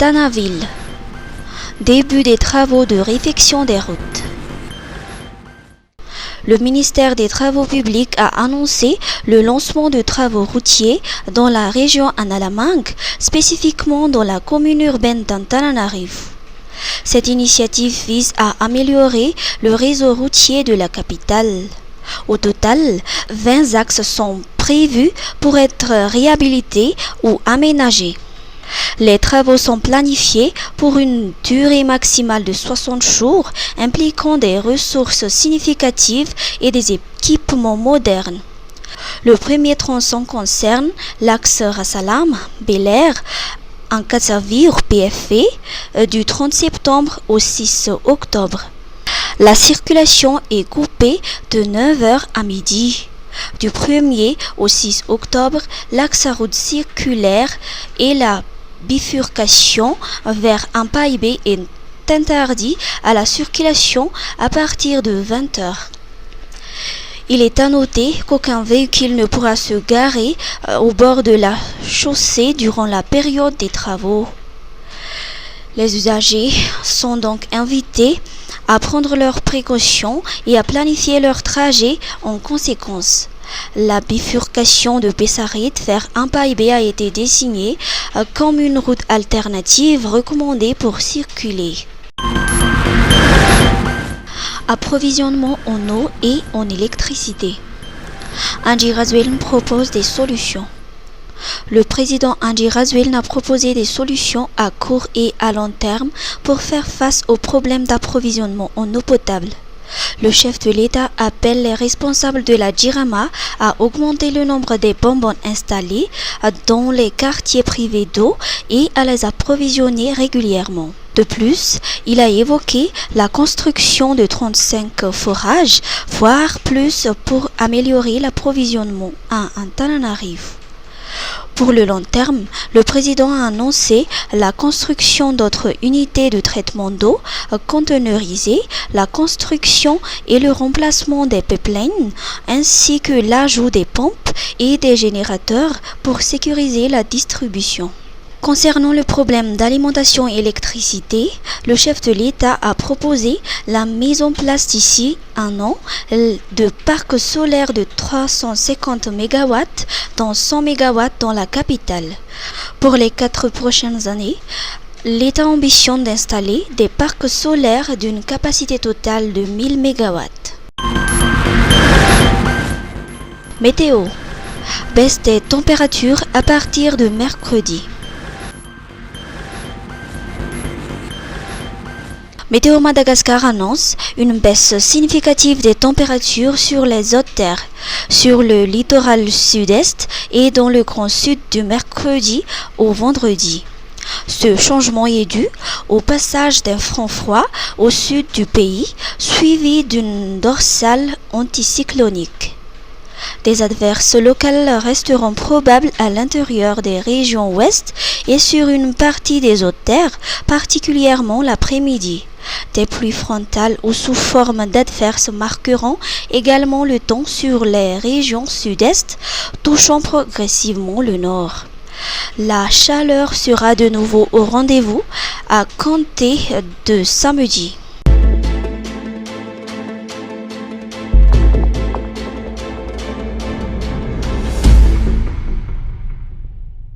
Tanaville. Début des travaux de réfection des routes. Le ministère des Travaux publics a annoncé le lancement de travaux routiers dans la région Analamang, spécifiquement dans la commune urbaine d'Antananarivo. Cette initiative vise à améliorer le réseau routier de la capitale. Au total, 20 axes sont prévus pour être réhabilités ou aménagés. Les travaux sont planifiés pour une durée maximale de 60 jours, impliquant des ressources significatives et des équipements modernes. Le premier tronçon concerne l'axe Rassalam, Bel Air, Ankatsavir PFV, du 30 septembre au 6 octobre. La circulation est coupée de 9h à midi. Du 1er au 6 octobre, l'axe route circulaire et la bifurcation vers Ampaibé est interdit à la circulation à partir de 20h. Il est à noter qu'aucun véhicule ne pourra se garer au bord de la chaussée durant la période des travaux. Les usagers sont donc invités à prendre leurs précautions et à planifier leur trajet en conséquence. La bifurcation de Bessarit vers Ampaibé a été désignée comme une route alternative recommandée pour circuler. Approvisionnement en eau et en électricité. Andi Razweln propose des solutions. Le président Andi Razweln a proposé des solutions à court et à long terme pour faire face aux problèmes d'approvisionnement en eau potable. Le chef de l'État appelle les responsables de la Jirama à augmenter le nombre des bonbonnes installées dans les quartiers privés d'eau et à les approvisionner régulièrement. De plus, il a évoqué la construction de 35 forages, voire plus, pour améliorer l'approvisionnement à Antananarivo. Pour le long terme, le président a annoncé la construction d'autres unités de traitement d'eau conteneurisées, la construction et le remplacement des pipelines, ainsi que l'ajout des pompes et des générateurs pour sécuriser la distribution. Concernant le problème d'alimentation et électricité, le chef de l'État a proposé la mise en place d'ici un an de parcs solaires de 350 MW dont 100 MW dans la capitale. Pour les 4 prochaines années, l'État ambitionne d'installer des parcs solaires d'une capacité totale de 1000 MW. Météo. Baisse des températures à partir de mercredi. Météo Madagascar annonce une baisse significative des températures sur les hautes terres, sur le littoral sud-est et dans le grand sud du mercredi au vendredi. Ce changement est dû au passage d'un front froid au sud du pays, suivi d'une dorsale anticyclonique. Des averses locales resteront probables à l'intérieur des régions ouest et sur une partie des hautes terres, particulièrement l'après-midi. Des pluies frontales ou sous forme d'averses marqueront également le temps sur les régions sud-est, touchant progressivement le nord. La chaleur sera de nouveau au rendez-vous à compter de samedi.